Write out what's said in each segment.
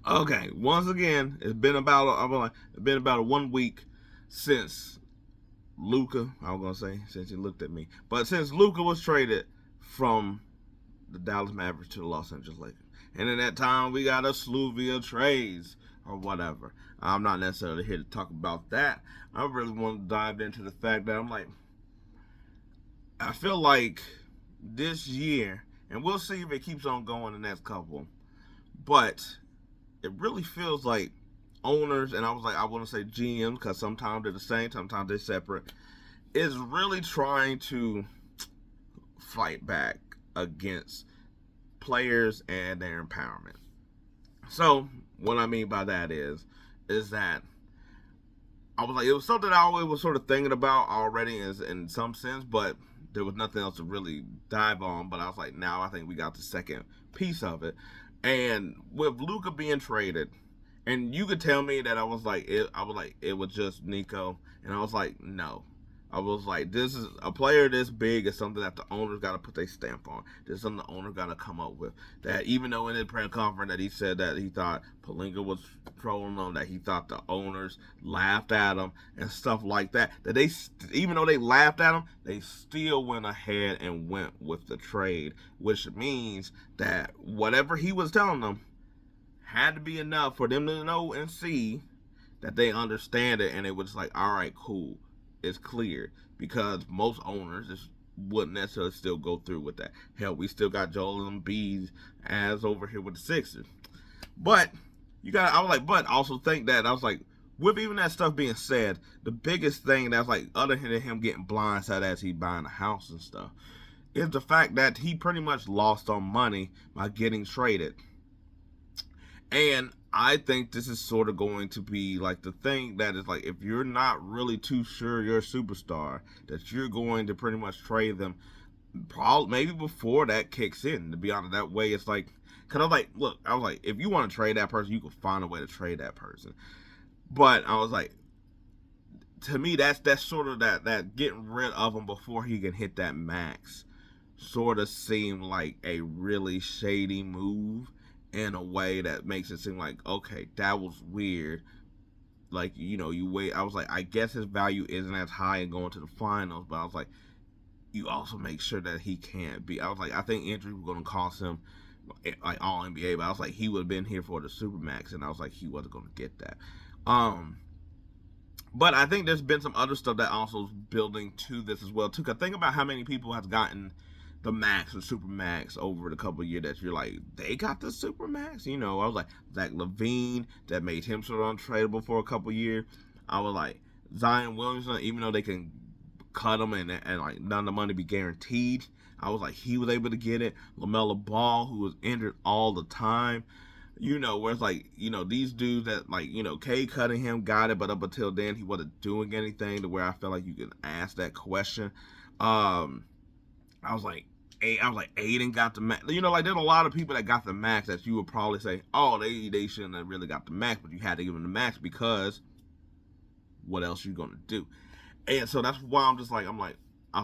Okay, once again, it's been about a 1 week since Luka. I was gonna say since he looked at me, but since Luka was traded from the Dallas Mavericks to the Los Angeles Lakers, and in that time we got a slew of trades or whatever. I'm not necessarily here to talk about that. I really want to dive into the fact that I feel like this year, and we'll see if it keeps on going the next couple, but it really feels like owners, and I want to say GMs because sometimes they're the same, sometimes they're separate, is really trying to fight back against players and their empowerment. So what I mean by that is that I was like, it was something I always was sort of thinking about already in some sense, but there was nothing else to really dive on. But I was like, now I think we got the second piece of it. And with Luka being traded, and you could tell me that I was like, it was just Nico, and I was like, no. I was like, this is a player this big is something that the owners got to put their stamp on. This is something the owner got to come up with. That even though in the press conference that he said that he thought Palinka was trolling him, that he thought the owners laughed at him and stuff like that. That they, even though they laughed at him, they still went ahead and went with the trade, which means that whatever he was telling them had to be enough for them to know and see that they understand it, and it was like, all right, cool, it's clear, because most owners just wouldn't necessarily still go through with that. Hell, we still got Joel Embiid as over here with the Sixers, but I was like, but also think that I was like, with even that stuff being said, the biggest thing that's like, other than him getting blindsided as he buying a house and stuff, is the fact that he pretty much lost on money by getting traded. And I think this is sort of going to be like the thing that is like, if you're not really too sure you're a superstar, that you're going to pretty much trade them, probably maybe before that kicks in. To be honest, that way it's like, cause I was like, look, I was like, if you want to trade that person, you can find a way to trade that person. But I was like, to me, that's sort of that getting rid of him before he can hit that max sort of seemed like a really shady move in a way that makes it seem like, okay, that was weird. Like, you wait. I was like, I guess his value isn't as high in going to the finals, but I was like, you also make sure that he can't be. I was like, I think injury was going to cost him like all NBA, but I was like, he would have been here for the Supermax, and I was like, he wasn't going to get that. Um, but I think there's been some other stuff that also is building to this as well too. Cause think about how many people have gotten the max or super max over the couple of years that you're like, they got the super max. I was like Zach Levine that made him sort of untradeable for a couple of years. I was like Zion Williamson, even though they can cut him and like none of the money be guaranteed. I was like, he was able to get it. LaMelo Ball, who was injured all the time, where it's like, these dudes that like, K Cunningham got it, but up until then he wasn't doing anything to where I felt like you can ask that question. Um, I was like, I was like, Aiden got the max. Like there's a lot of people that got the max that you would probably say, oh, they shouldn't have really got the max, but you had to give them the max because what else you gonna do? And so that's why I was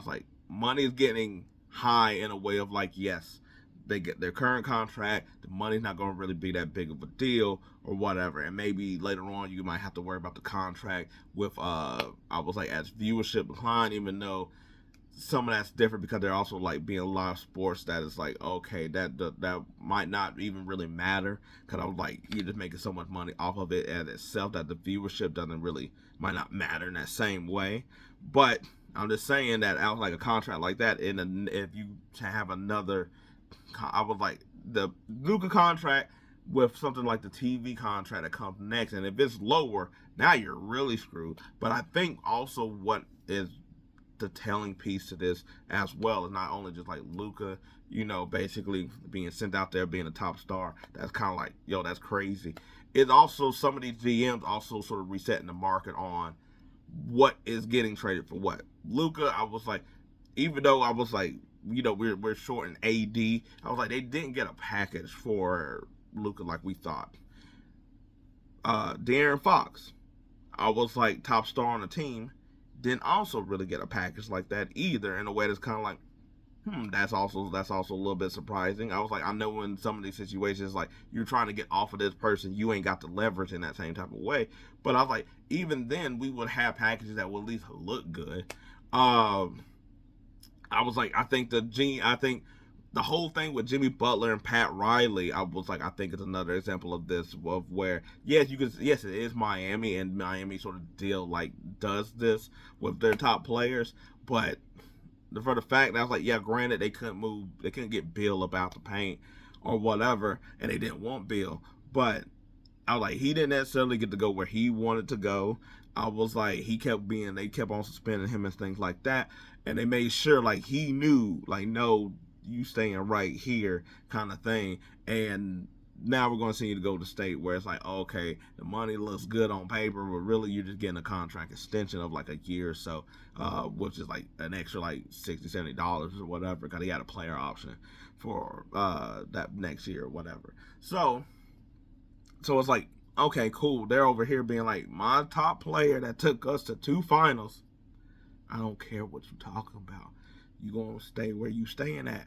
like, money is getting high in a way of like, yes, they get their current contract, the money's not going to really be that big of a deal or whatever. And maybe later on you might have to worry about the contract with, I was like, as viewership decline, even though some of that's different because they're also like being a lot of sports that is like, okay, that might not even really matter because I was like, you're just making so much money off of it as itself that the viewership doesn't really might not matter in that same way. But I'm just saying that out like a contract like that, and if you have another, I was like the Luka contract with something like the TV contract that comes next, and if it's lower, now you're really screwed. But I think also what is the telling piece to this as well is not only just like Luka, basically being sent out there being a top star. That's kind of like, yo, that's crazy. It's also some of these GMs also sort of resetting the market on what is getting traded for what. Luka, I was like, even though I was like, we're short in AD, I was like, they didn't get a package for Luka like we thought. De'Aaron Fox, I was like top star on the team, didn't also really get a package like that either, in a way that's kind of like, that's also a little bit surprising. I was like, I know in some of these situations, like you're trying to get off of this person, you ain't got the leverage in that same type of way. But I was like, even then, we would have packages that would at least look good. Um, I was like, I think the whole thing with Jimmy Butler and Pat Riley, I was like, I think it's another example of this, of where yes, it is Miami, and Miami sort of deal like does this with their top players, but for the fact that I was like, yeah, granted they couldn't get Bill about the paint or whatever, and they didn't want Bill, but I was like, he didn't necessarily get to go where he wanted to go. I was like, they kept on suspending him and things like that, and they made sure like he knew, like, no, you staying right here, kind of thing. And now we're going to see you to go to state where it's like, okay, the money looks good on paper, but really you're just getting a contract extension of like a year or so, which is like an extra like $60, $70 or whatever, because he had a player option for that next year or whatever. So it's like, okay, cool. They're over here being like, my top player that took us to 2 finals. I don't care what you're talking about. You gonna stay where you staying at.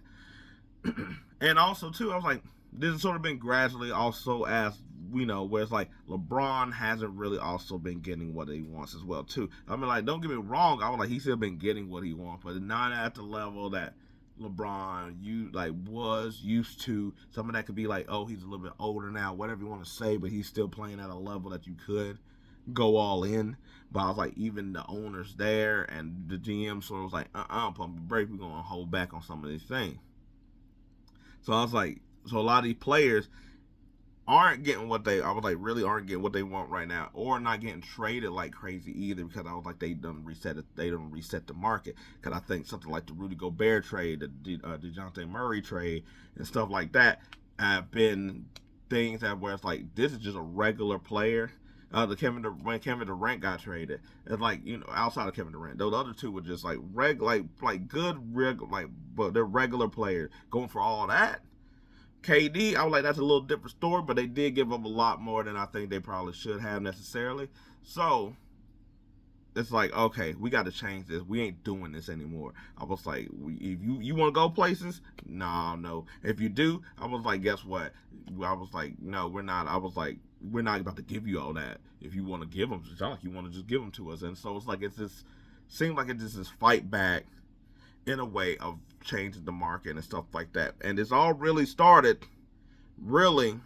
And also too, I was like, this has sort of been gradually also as we know, where it's like LeBron hasn't really also been getting what he wants as well too. I mean, like, don't get me wrong, I was like, he's still been getting what he wants, but not at the level that LeBron was used to. Some of that could be like, oh, he's a little bit older now, whatever you want to say, but he's still playing at a level that you could go all in. But I was like, even the owners there and the GM sort of was like, pump the brake, we're gonna hold back on some of these things. So I was like, so a lot of these players aren't getting what they, I was like, really aren't getting what they want right now, or not getting traded like crazy either, because I was like, they don't reset the market. Because I think something like the Rudy Gobert trade, the DeJounte Murray trade, and stuff like that have been things that where it's like, this is just a regular player. When Kevin Durant got traded, it's like, outside of Kevin Durant, those other two were just like but they're regular players going for all that. KD, I was like, that's a little different story, but they did give up a lot more than I think they probably should have necessarily. So it's like, okay, we got to change this. We ain't doing this anymore. I was like, if you want to go places, no. If you do, I was like, guess what? I was like, no, we're not. I was like, we're not about to give you all that. If you want to give them, it's not like you want to just give them to us. And so it's like, seemed like it's just this fight back in a way of changing the market and stuff like that. And it's all really started really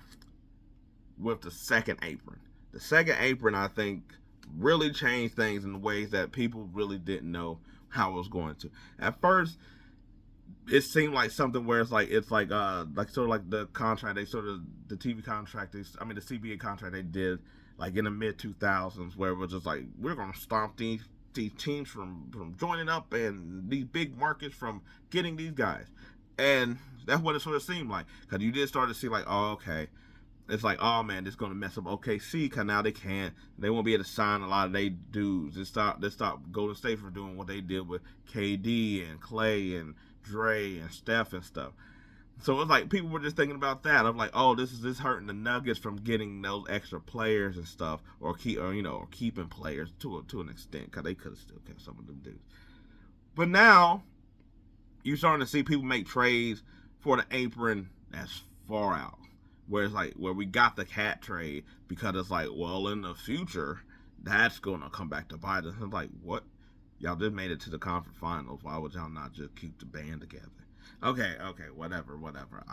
with the second apron. The second apron, I think, really changed things in ways that people really didn't know how it was going to. At first, it seemed like something where like sort of like the contract they sort of the TV contract the CBA contract they did like in the mid 2000s, where it was just like, we're gonna stomp these teams from joining up and these big markets from getting these guys. And that's what it sort of seemed like, because you did start to see like, oh, okay, it's like, oh man, this is gonna mess up OKC, because now they won't be able to sign a lot of they dudes. They stop Golden State from doing what they did with KD and Clay and Dre and Steph and stuff. So it's like people were just thinking about that. I'm like, oh, this is hurting the Nuggets from getting those extra players and stuff, or keeping players to an extent, because they could have still kept some of them dudes. But now you're starting to see people make trades for the apron that's far out, where it's like, where we got the cat trade, because it's like, well, in the future that's gonna come back to bite us. It's like, what? Y'all just made it to the conference finals. Why would y'all not just keep the band together? Okay, whatever.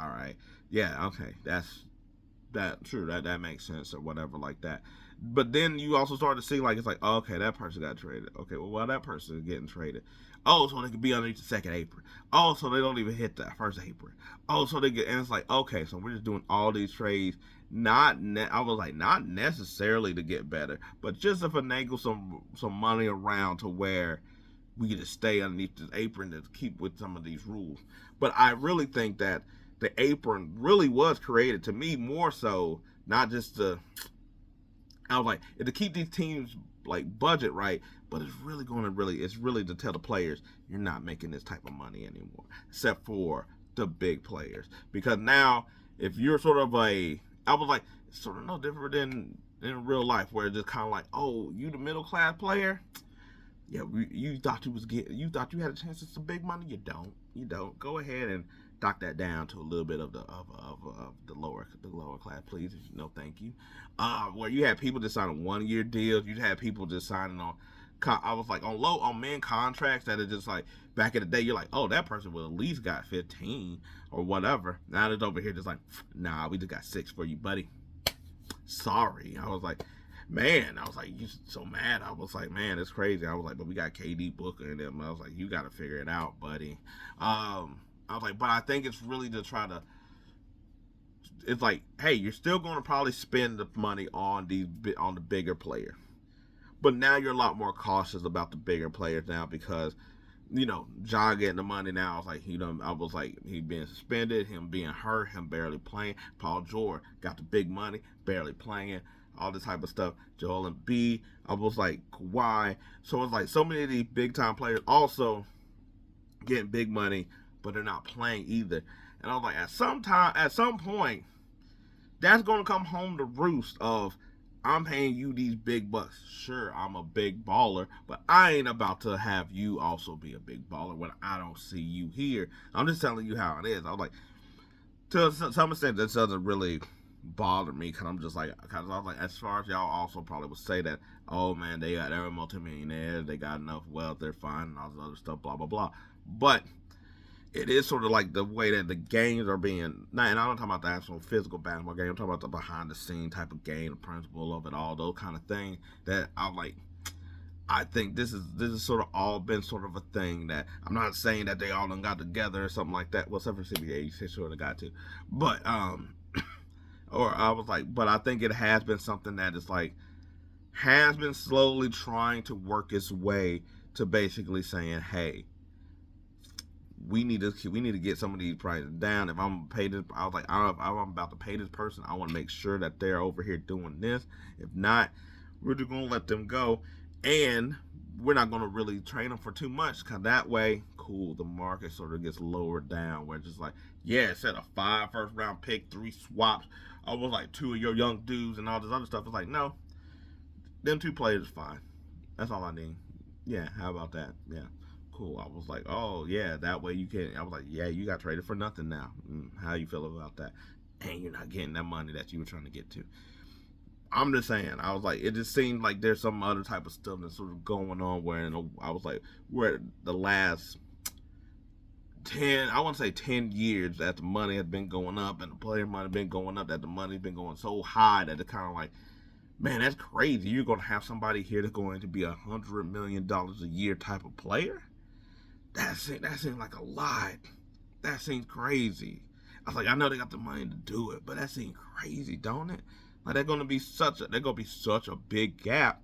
All right, yeah, okay, that true. That makes sense or whatever like that. But then you also start to see like, it's like, oh, okay, that person got traded. Okay, well, that person is getting traded. Oh, so they could be underneath the second apron. Oh, so they don't even hit that first apron. Oh, so they get, and it's like, okay, so we're just doing all these trades. I was like, not necessarily to get better, but just to finagle some money around to where we can just stay underneath this apron to keep with some of these rules. But I really think that the apron really was created, to me, more so not just to, I was like, to keep these teams like budget right, but it's really to tell the players, you're not making this type of money anymore, except for the big players. Because now, if you're sort of I was like, it's sort of no different than in real life, where it's just kind of like, oh, you the middle class player, Yeah, you thought you had a chance at some big money. You don't. Go ahead and dock that down to a little bit of the lower class, please. No, thank you. Where you had people just signing 1 year deals, you had people just signing on. I was like on men contracts that are just like back in the day. You're like, oh, that person would at least got 15 or whatever. Now it's over here just like, nah, we just got 6 for you, buddy. Sorry. I was like, man, I was like, you so mad. I was like, man, it's crazy. I was like, but we got KD Booker and them. I was like, you got to figure it out, buddy. I was like, but I think it's really to try to. It's like, hey, you're still going to probably spend the money on the bigger player, but now you're a lot more cautious about the bigger players now because Ja getting the money now. I was like, I was like, he being suspended, him being hurt, him barely playing. Paul George got the big money, barely playing, all this type of stuff. Joel Embiid, I was like, why? So it's like so many of these big time players also getting big money, but they're not playing either. And I was like, at some point, that's gonna come home to roost of I'm paying you these big bucks. Sure, I'm a big baller, but I ain't about to have you also be a big baller when I don't see you here. I'm just telling you how it is. I was like, to some extent, this doesn't really bother me because I'm just like, because I was like, as far as y'all also probably would say that, oh man, they're multimillionaires, they got enough wealth, they're fine, and all this other stuff, blah blah blah. But it is sort of like the way that the games are being. And I'm not talking about the actual physical basketball game. I'm talking about the behind the scene type of game, the principle of it all, those kind of things. That I'm like, I think this is sort of all been sort of a thing that I'm not saying that they all done got together or something like that. Well, except for CBA, they sort of got to, but or I was like, but I think it has been something that is like has been slowly trying to work its way to basically saying, hey, we need to get some of these prices down. If I'm pay this, I was like, if I'm about to pay this person, I want to make sure that they're over here doing this. If not, we're just gonna let them go, and we're not gonna really train them for too much, cause that way, cool, the market sort of gets lowered down. Where it's just like, yeah, instead of 5 first round pick, 3 swaps, I was like 2 of your young dudes and all this other stuff. It's like, no, them 2 players fine. That's all I need. Yeah, how about that? Yeah, cool. I was like, oh yeah, that way you can. I was like, yeah, you got traded for nothing now. How you feel about that? And you're not getting that money that you were trying to get to. I'm just saying. I was like, it just seemed like there's some other type of stuff that's sort of going on where I was like, where the last 10, I want to say 10 years that the money has been going up and the player money been going up, that the money's been going so high that it's kind of like, man, that's crazy. You're gonna have somebody here that's going to be $100 million a year type of player. That seems like a lot. That seems crazy. I was like, I know they got the money to do it, but that seems crazy, don't it? Like they're gonna be such a big gap,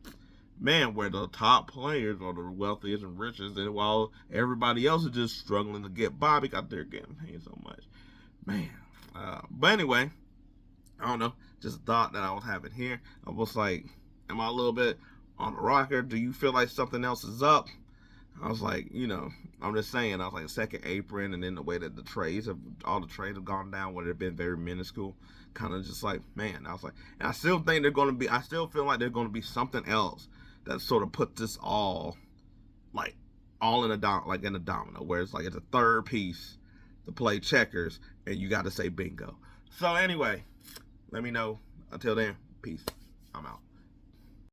man, where the top players are the wealthiest and richest, and while everybody else is just struggling to get by because they're getting paid so much, man. But anyway, I don't know, just a thought that I was having here. I was like, am I a little bit on the rocker? Do you feel like something else is up? I was like, I'm just saying, I was like second apron, and then the way that all the trades have gone down, where they've been very minuscule, kind of just like, man, I was like, and I still think I still feel like there's going to be something else that sort of put this like, all in in a domino, where it's like it's a third piece to play checkers, and you got to say bingo. So anyway, let me know. Until then, peace. I'm out.